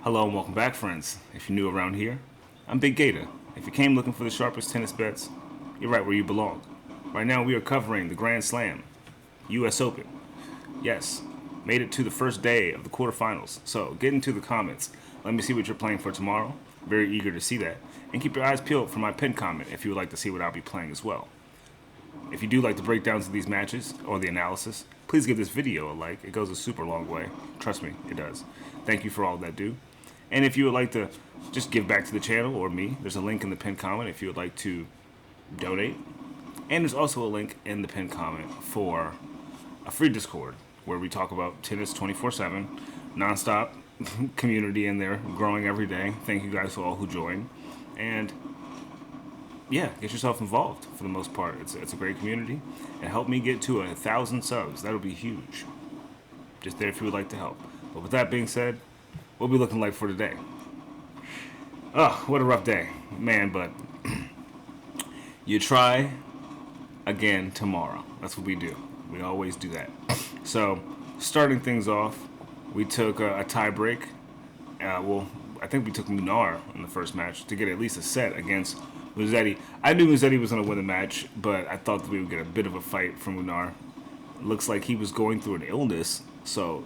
Hello and welcome back, friends. If you're new around here, I'm Big GATAH. If you came looking for the sharpest tennis bets, you're right where you belong. Right now we are covering the Grand Slam, U.S. Open. Yes, made it to the first day of the quarterfinals. So get into the comments. Let me see what you're playing for tomorrow. Very eager to see that. And keep your eyes peeled for my pinned comment if you would like to see what I'll be playing as well. If you do like the breakdowns of these matches or the analysis, please give this video a like. It goes a super long way. Trust me, it does. Thank you for all that do. And if you would like to just give back to the channel or me, there's a link in the pinned comment if you would like to donate. And there's also a link in the pinned comment for a free Discord where we talk about tennis 24/7, nonstop community in there, growing every day. Thank you guys to all who join. And yeah, get yourself involved for the most part. It's a great community. And help me get to 1,000 subs. That'll be huge. Just there if you would like to help. But with that being said, what we looking like for today? Oh, what a rough day. Man, but you try again tomorrow. That's what we do. We always do that. So, starting things off, we took a tie break. I think we took Munar in the first match to get at least a set against Musetti. I knew Musetti was going to win the match, but I thought that we would get a bit of a fight from Munar. Looks like he was going through an illness, so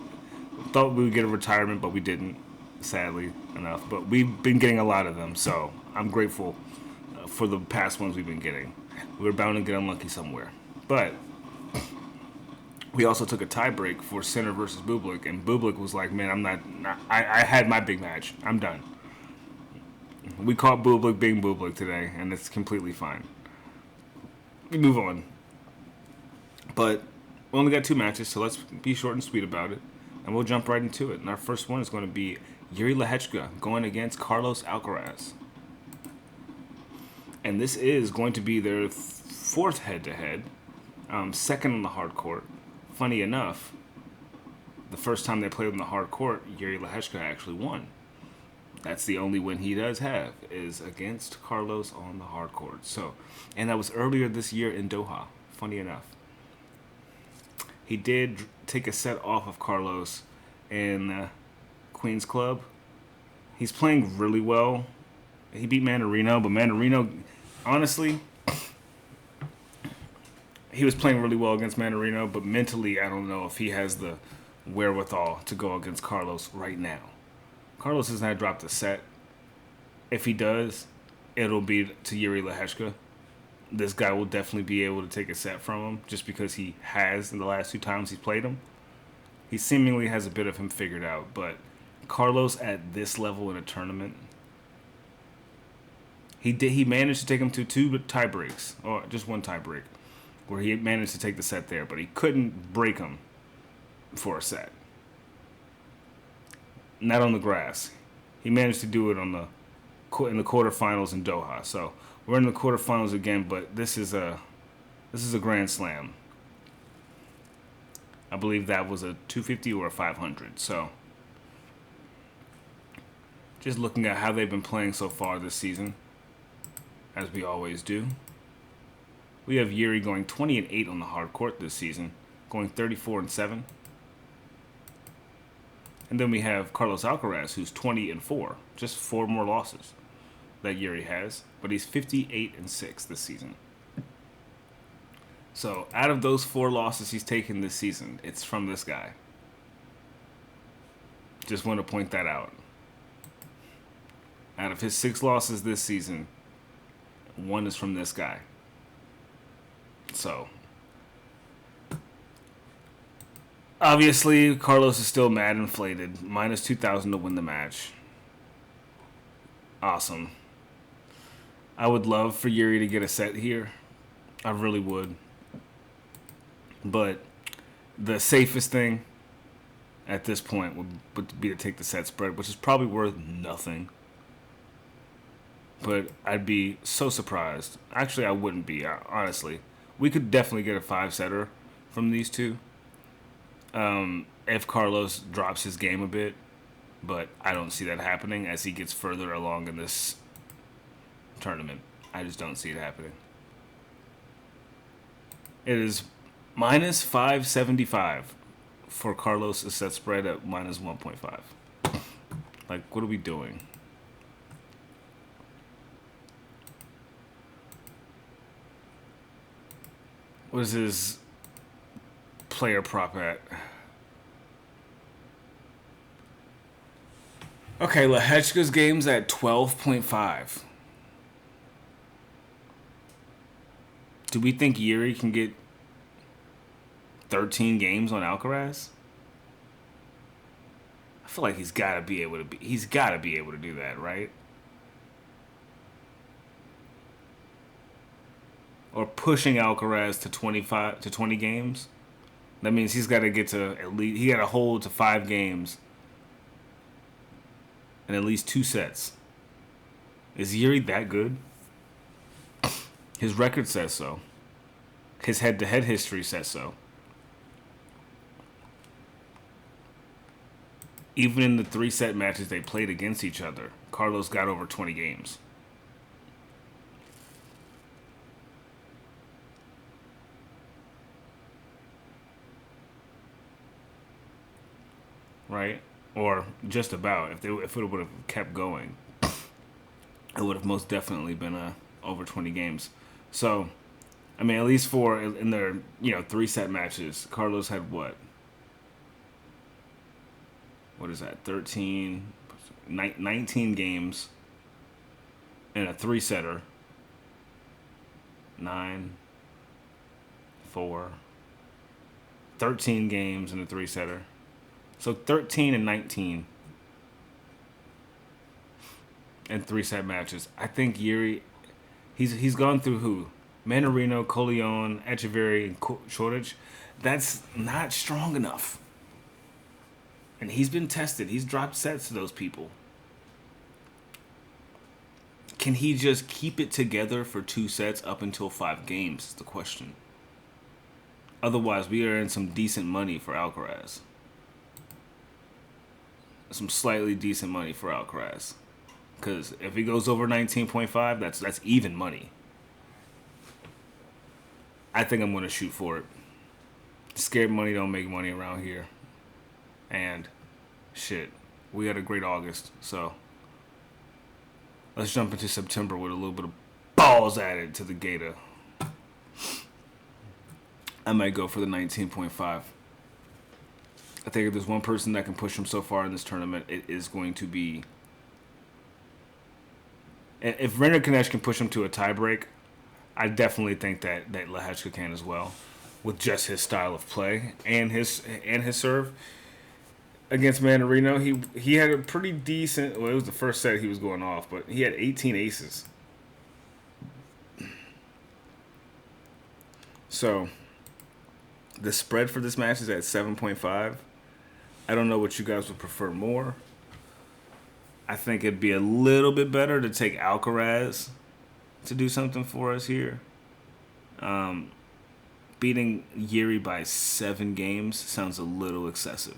thought we would get a retirement, but we didn't, sadly enough. But we've been getting a lot of them, so I'm grateful for the past ones we've been getting. We were bound to get unlucky somewhere. But we also took a tie break for Sinner versus Bublik, and Bublik was like, man, I had my big match. I'm done. We caught Bublik being Bublik today, and it's completely fine. We move on. But we only got 2 matches, so let's be short and sweet about it. And we'll jump right into it. And our first one is going to be Yuri Lehecka going against Carlos Alcaraz. And this is going to be their 4th head-to-head, second on the hard court. Funny enough, the first time they played on the hard court, Yuri Lehecka actually won. That's the only win he does have, is against Carlos on the hard court. So, and that was earlier this year in Doha, funny enough. He did take a set off of Carlos in Queen's Club. He's playing really well. He beat Mandarino, but Mandarino, honestly, he was playing really well against Mandarino, but mentally, I don't know if he has the wherewithal to go against Carlos right now. Carlos has not dropped a set. If he does, it'll be to Yuri Lehecka. This guy will definitely be able to take a set from him just because he has in the last 2 times he's played him. He seemingly has a bit of him figured out, but Carlos at this level in a tournament, he managed to take him to 2 tie breaks, or just 1 tie break, where he managed to take the set there, but he couldn't break him for a set. Not on the grass. He managed to do it in the quarterfinals in Doha. So we're in the quarterfinals again, but this is a Grand Slam. I believe that was a 250 or a 500. So just looking at how they've been playing so far this season, as we always do. We have Yuri going 20-8 on the hard court this season, going 34-7. And then we have Carlos Alcaraz, who's 20-4, just 4 more losses that Yuri has, but he's 58-6 this season. So out of those 4 losses he's taken this season, it's from this guy. Just want to point that out. Out of his 6 losses this season, 1 is from this guy. So obviously, Carlos is still mad inflated. Minus 2,000 to win the match. Awesome. I would love for Yuri to get a set here. I really would. But the safest thing at this point would be to take the set spread, which is probably worth nothing. But I'd be so surprised. Actually, I wouldn't be, honestly. We could definitely get a 5-setter from these two. If Carlos drops his game a bit, but I don't see that happening as he gets further along in this tournament. I just don't see it happening. It is minus 575 for Carlos' set spread at minus 1.5. Like, what are we doing? What is his player prop at? Okay, Lehecka's game's at 12.5. Do we think Yuri can get 13 games on Alcaraz? I feel like he's got to be able to do that, right? Or pushing Alcaraz to 20 games. That means he's got to get to at least he got to hold to 5 games and at least 2 sets. Is Yuri that good? His record says so. His head-to-head history says so. Even in the 3-set matches they played against each other, Carlos got over 20 games. Right? Or just about. If it would have kept going, it would have most definitely been over 20 games. So, I mean, at least in their 3-set matches, Carlos had what? What is that? 19 games in a 3-setter. 9, 4, 13 games in a 3-setter. So 13 and 19 in 3-set matches. I think Yuri, he's gone through who? Manarino, Coleon, Echeverry, and Chorich. That's not strong enough. And he's been tested. He's dropped sets to those people. Can he just keep it together for 2 sets up until 5 games is the question. Otherwise, we are in some decent money for Alcaraz. Some slightly decent money for Alcaraz. Because if he goes over 19.5, that's even money. I think I'm going to shoot for it. Scared money don't make money around here. And shit, we had a great August, so let's jump into September with a little bit of balls added to the GATAH. I might go for the 19.5. I think if there's one person that can push him so far in this tournament, it is going to be... If Renner Kanesh can push him to a tiebreak, I definitely think that Lehecka can as well, with just his style of play and his serve. Against Manarino, he had a pretty decent... Well, it was the first set he was going off, but he had 18 aces. So, the spread for this match is at 7.5. I don't know what you guys would prefer more. I think it'd be a little bit better to take Alcaraz to do something for us here. Beating Yuri by 7 games sounds a little excessive,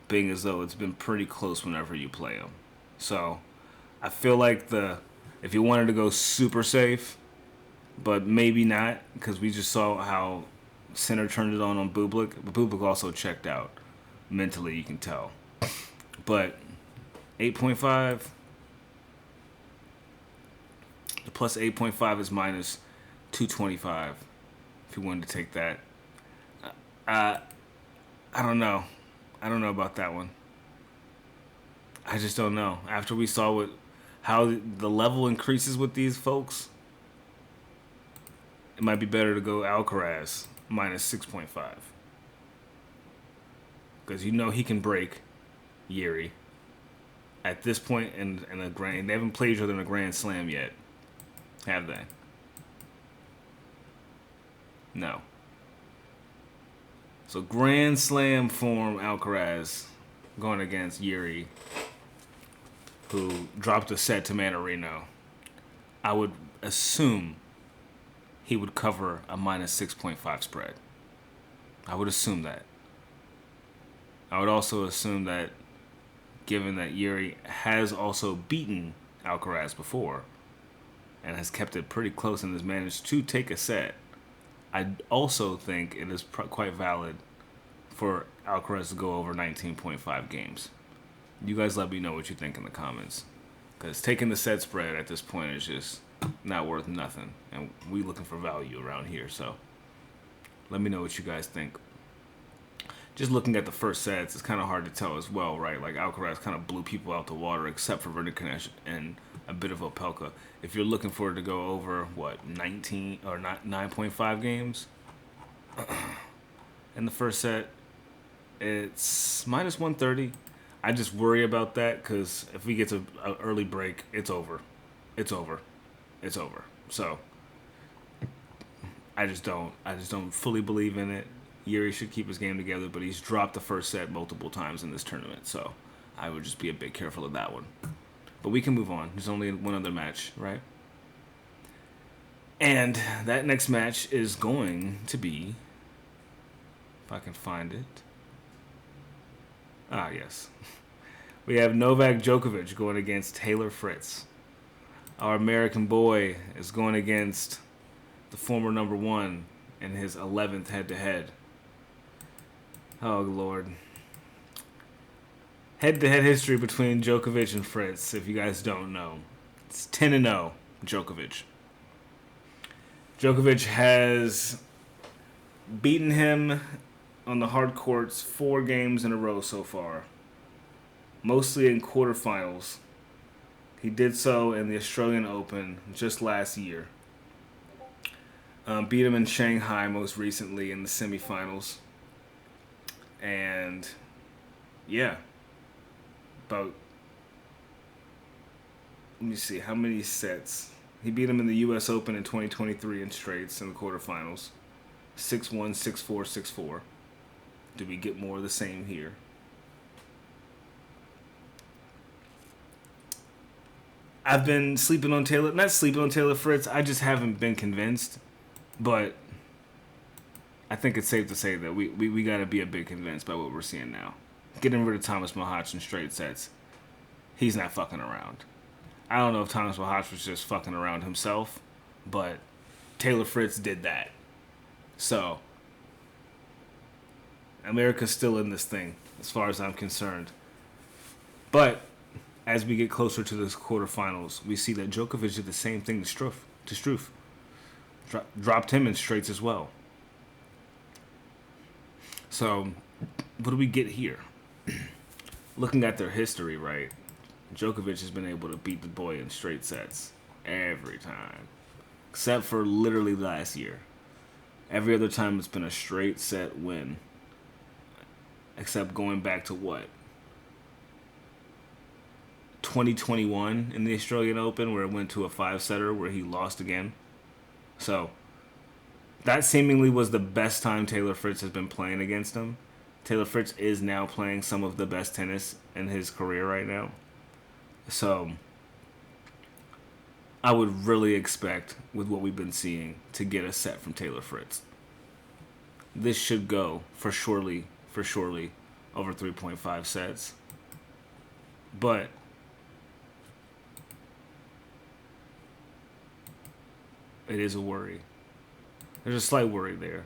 being as though it's been pretty close whenever you play him. So, I feel like if you wanted to go super safe, but maybe not, because we just saw how Sinner turned it on Bublik. But Bublik also checked out. Mentally, you can tell. But 8.5, the plus 8.5 is minus 225, if you wanted to take that. I don't know. I don't know about that one. I just don't know. After we saw how the level increases with these folks, it might be better to go Alcaraz minus 6.5. Because he can break Yuri. At this point in a grand, they haven't played each other in a Grand Slam yet, have they? No. So Grand Slam form Alcaraz going against Yuri, who dropped a set to Manarino. I would assume he would cover a minus 6.5 spread. I would assume that. I would also assume that, given that Yuri has also beaten Alcaraz before and has kept it pretty close and has managed to take a set, I also think it is quite valid for Alcaraz to go over 19.5 games. You guys let me know what you think in the comments. Because taking the set spread at this point is just not worth nothing. And we looking for value around here. So let me know what you guys think. Just looking at the first sets, it's kind of hard to tell as well, right? Like Alcaraz kind of blew people out the water, except for Vernikonech and a bit of Opelka. If you're looking for it to go over, 19 or not 9.5 games in the first set, it's minus 130. I just worry about that because if we get to an early break, it's over. It's over. It's over. So I just don't fully believe in it. Yuri should keep his game together, but he's dropped the first set multiple times in this tournament, so I would just be a bit careful of that one. But we can move on. There's only one other match, right? And that next match is going to be, if I can find it. Ah, yes. We have Novak Djokovic going against Taylor Fritz. Our American boy is going against the former number one in his 11th head-to-head. Oh, Lord. Head-to-head history between Djokovic and Fritz, if you guys don't know. It's 10-0, Djokovic. Djokovic has beaten him on the hard courts 4 games in a row so far, mostly in quarterfinals. He did so in the Australian Open just last year. Beat him in Shanghai most recently in the semifinals. And, yeah, let me see, how many sets? He beat him in the U.S. Open in 2023 in straights in the quarterfinals. 6-1, 6-4, 6-4. Do we get more of the same here? I've been not sleeping on Taylor Fritz, I just haven't been convinced. But I think it's safe to say that we got to be a bit convinced by what we're seeing now. Getting rid of Thomas Mahac in straight sets, he's not fucking around. I don't know if Thomas Mahac was just fucking around himself, but Taylor Fritz did that. So, America's still in this thing, as far as I'm concerned. But, as we get closer to the quarterfinals, we see that Djokovic did the same thing to Struff. Dropped him in straights as well. So, what do we get here? Looking at their history, right? Djokovic has been able to beat the boy in straight sets every time. Except for literally last year. Every other time it's been a straight set win. Except going back to 2021 in the Australian Open, where it went to a 5-setter where he lost again. So, that seemingly was the best time Taylor Fritz has been playing against him. Taylor Fritz is now playing some of the best tennis in his career right now. So, I would really expect, with what we've been seeing, to get a set from Taylor Fritz. This should go, for surely, over 3.5 sets. But it is a worry. There's a slight worry there.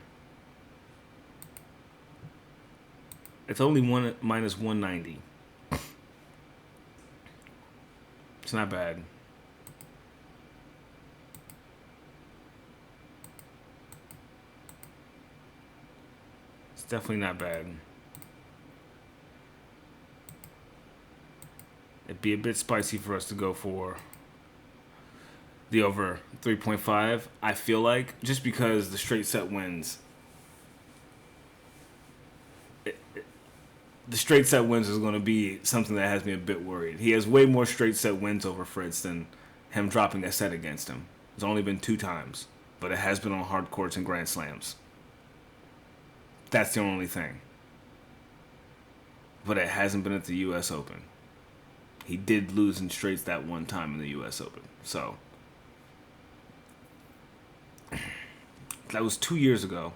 It's only minus 190. It's not bad. It's definitely not bad. It'd be a bit spicy for us to go for the over 3.5, I feel like, just because the straight set wins. The straight set wins is going to be something that has me a bit worried. He has way more straight set wins over Fritz than him dropping a set against him. It's only been 2 times, but it has been on hard courts and Grand Slams. That's the only thing. But it hasn't been at the U.S. Open. He did lose in straights that one time in the U.S. Open. So, that was 2 years ago.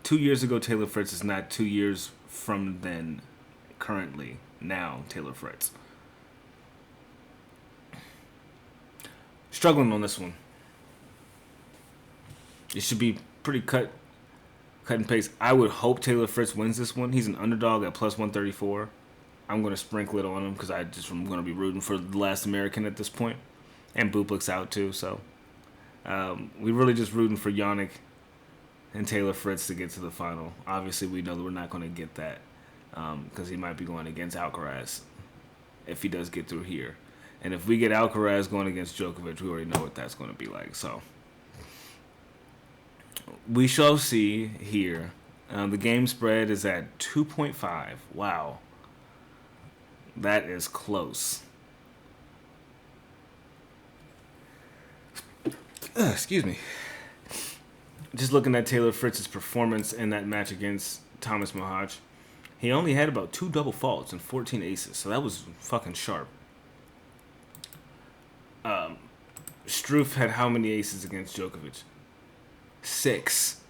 2 years ago, Taylor Fritz is not 2 years from then, currently, now, Taylor Fritz. Struggling on this one. It should be pretty cut and paste. I would hope Taylor Fritz wins this one. He's an underdog at plus 134. I'm going to sprinkle it on him because I'm going to be rooting for the last American at this point. And Bublik's out too, so we're really just rooting for Yannick and Taylor Fritz to get to the final. Obviously, we know that we're not going to get that because he might be going against Alcaraz if he does get through here. And if we get Alcaraz going against Djokovic, we already know what that's going to be like. So we shall see here. The game spread is at 2.5. Wow. That is close. Excuse me. Just looking at Taylor Fritz's performance in that match against Thomas Mahaj, he only had about 2 double faults and 14 aces, so that was fucking sharp. Struff had how many aces against Djokovic? 6.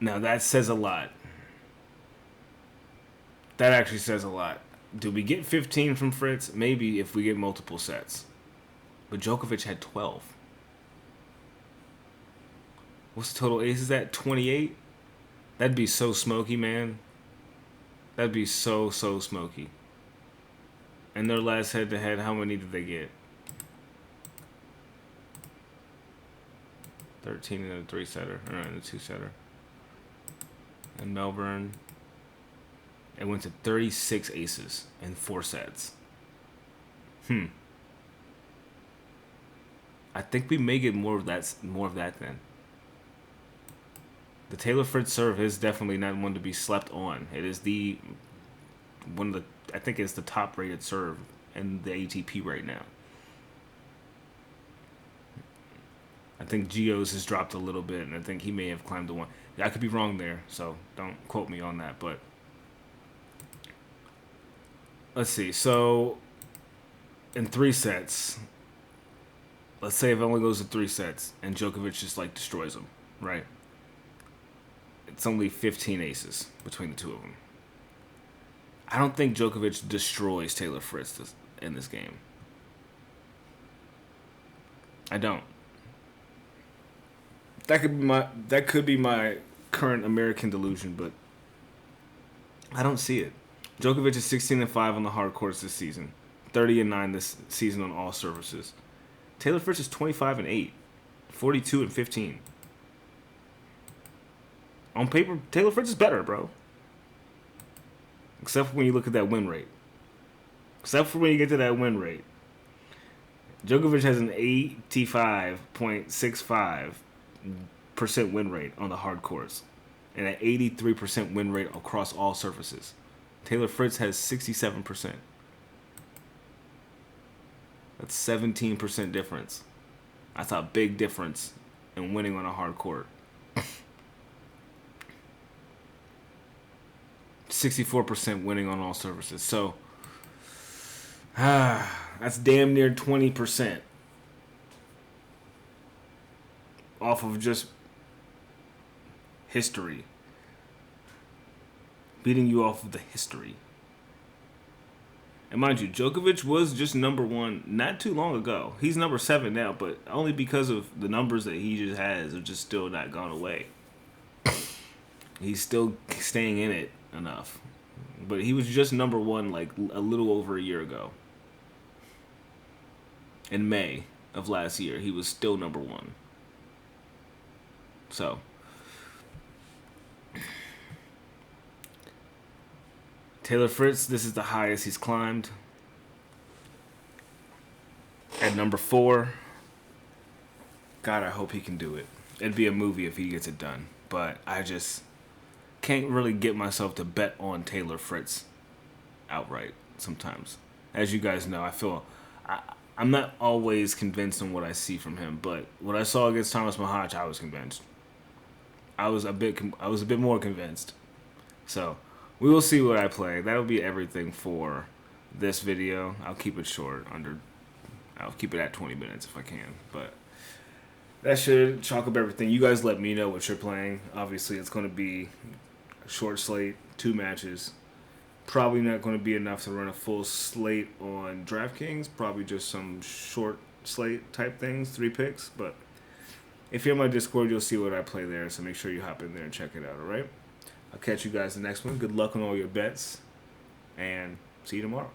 Now that says a lot. That actually says a lot. Do we get 15 from Fritz? Maybe if we get multiple sets. But Djokovic had 12. What's the total aces at? 28? That'd be so smoky, man. That'd be so smoky. And their last head-to-head, how many did they get? 13 in a 3-setter, or in a 2-setter. In Melbourne, it went to 36 aces in 4 sets. I think we may get more of that then. The Taylor Fritz serve is definitely not one to be slept on. It is I think it's the top rated serve in the ATP right now. I think Gio's has dropped a little bit, and I think he may have climbed to 1. I could be wrong there, so don't quote me on that, but let's see. So in 3 sets, let's say if it only goes to 3 sets and Djokovic just destroys him, right? It's only 15 aces between the two of them. I don't think Djokovic destroys Taylor Fritz in this game. I don't. That could be my current American delusion, but I don't see it. Djokovic is 16-5 on the hard courts this season, 30-9 this season on all surfaces. Taylor Fritz is 25-8, 42-15. On paper, Taylor Fritz is better, bro. Except for when you look at that win rate. Except for when you get to that win rate. Djokovic has an 85.65% win rate on the hard courts and an 83% win rate across all surfaces. Taylor Fritz has 67%. That's 17% difference. That's a big difference in winning on a hard court. 64% winning on all surfaces. So, that's damn near 20% off of just history. Beating you off of the history. And mind you, Djokovic was just number 1 not too long ago. He's number 7 now, but only because of the numbers that he just has have just still not gone away. He's still staying in it enough. But he was just number 1 a little over a year ago. In May of last year, he was still number 1. So, Taylor Fritz, this is the highest he's climbed. At number 4, God, I hope he can do it. It'd be a movie if he gets it done. But I just can't really get myself to bet on Taylor Fritz outright sometimes. As you guys know, I'm not always convinced on what I see from him, but what I saw against Thomas Mahaj, I was convinced. I was a bit more convinced. So, we will see what I play. That'll be everything for this video. I'll keep it short. I'll keep it at 20 minutes if I can, but that should chalk up everything. You guys let me know what you're playing. Obviously, it's going to be a short slate, 2 matches. Probably not going to be enough to run a full slate on DraftKings. Probably just some short slate type things, 3 picks. But if you're on my Discord, you'll see what I play there. So make sure you hop in there and check it out, all right? I'll catch you guys in the next one. Good luck on all your bets. And See you tomorrow.